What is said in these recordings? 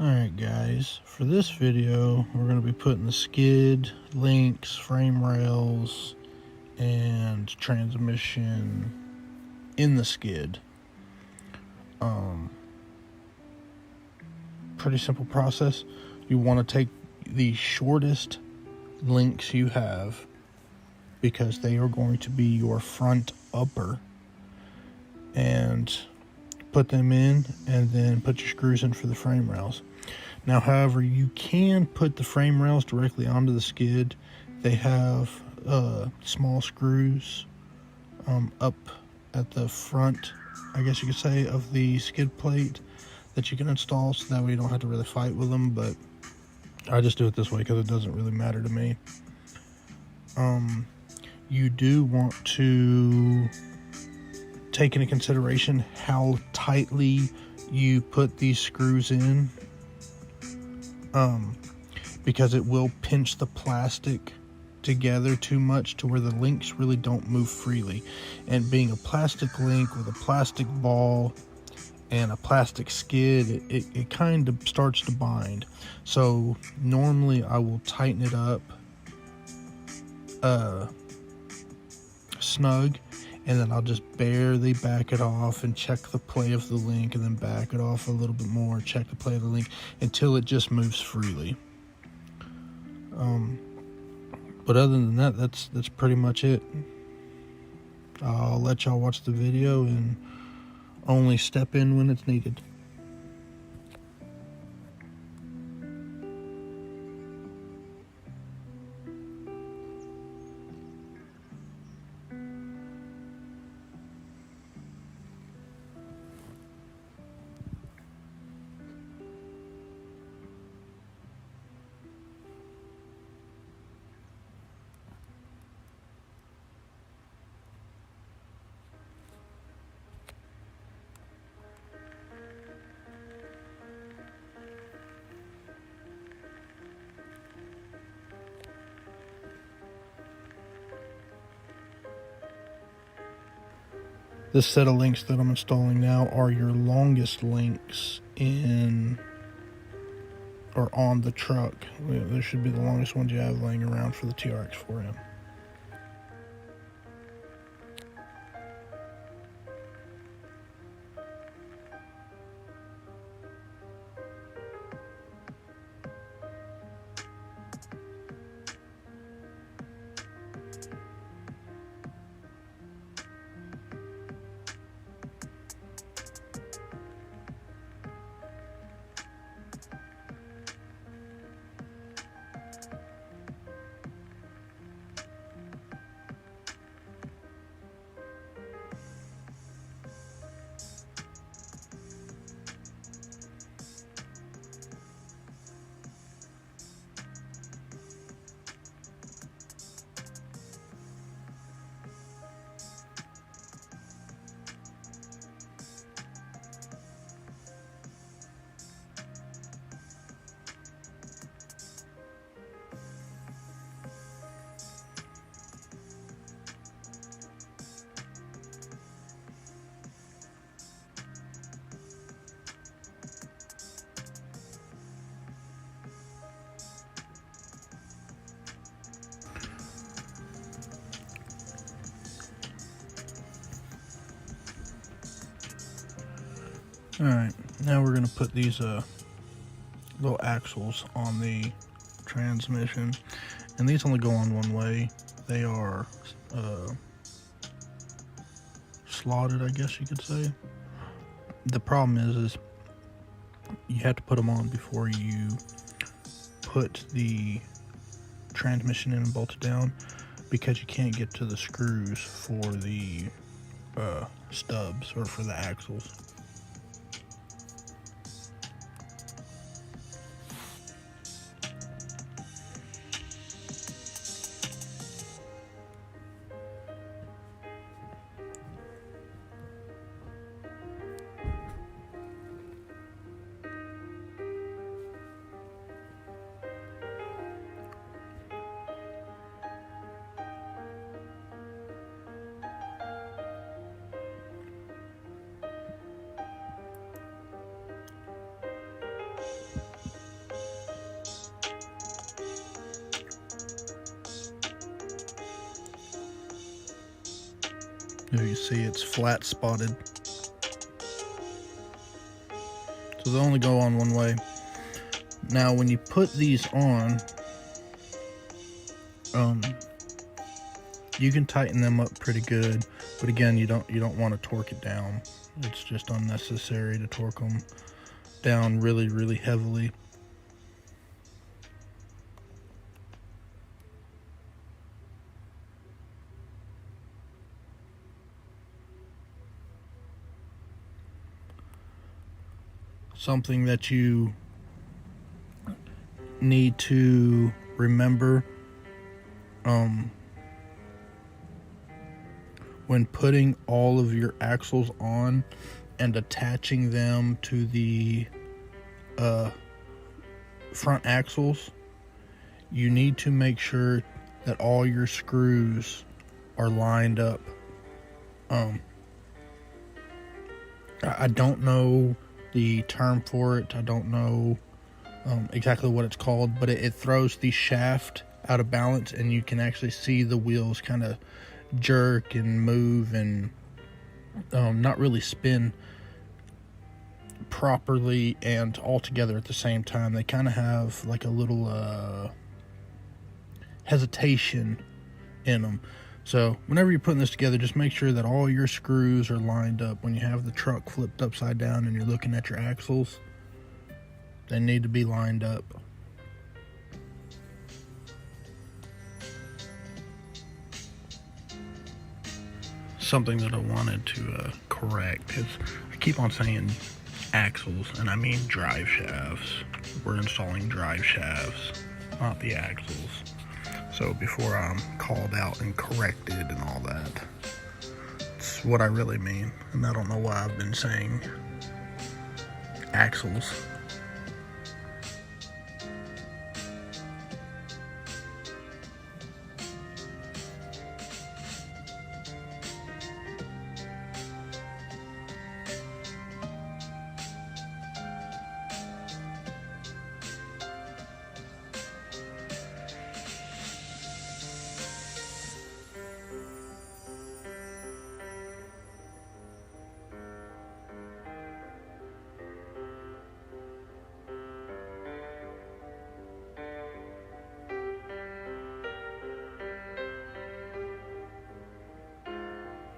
Alright guys, for this video we're going to be putting the skid, links, frame rails, and transmission in the skid. Pretty simple process. You want to take the shortest links you have because they are going to be your front upper, and put them in and then put your screws in for the frame rails. Now, however, you can put the frame rails directly onto the skid. They have small screws up at the front, I guess you could say, of the skid plate that you can install, so that way you don't have to really fight with them. But I just do it this way because it doesn't really matter to me. You do want to take into consideration how tightly you put these screws in, because it will pinch the plastic together too much to where the links really don't move freely. And being a plastic link with a plastic ball and a plastic skid, it kind of starts to bind. So normally I will tighten it up snug, and then I'll just barely back it off and check the play of the link, and then back it off a little bit more, check the play of the link until it just moves freely. But other than that, that's pretty much it. I'll let y'all watch the video and only step in when it's needed. This set of links that I'm installing now are your longest links in or on the truck. This should be the longest ones you have laying around for the TRX4M. Alright, now we're going to put these little axles on the transmission, and these only go on one way. They are slotted, I guess you could say. The problem is you have to put them on before you put the transmission in and bolt it down, because you can't get to the screws for the stubs or for the axles. As you see, it's flat spotted. So they only go on one way. Now when you put these on, you can tighten them up pretty good, but again, you don't want to torque it down. It's just unnecessary to torque them down really heavily. Something that you need to remember when putting all of your axles on and attaching them to the front axles, you need to make sure that all your screws are lined up. I don't know the term for it. I don't know exactly what it's called, but it throws the shaft out of balance, and you can actually see the wheels kind of jerk and move and not really spin properly and all together at the same time. They kind of have like a little hesitation in them. So whenever you're putting this together, just make sure that all your screws are lined up. When you have the truck flipped upside down and you're looking at your axles, they need to be lined up. Something that I wanted to correct is I keep on saying axles, and I mean drive shafts. We're installing drive shafts, not the axles. So before I'm called out and corrected and all that, it's what I really mean. And I don't know why I've been saying axles.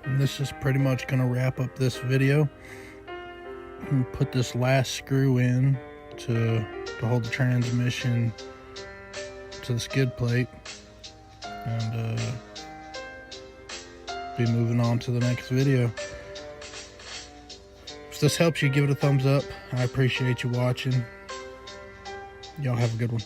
And this is pretty much going to wrap up this video. Put this last screw in to hold the transmission to the skid plate, and be moving on to the next video. If this helps you, give it a thumbs up. I appreciate you watching. Y'all have a good one.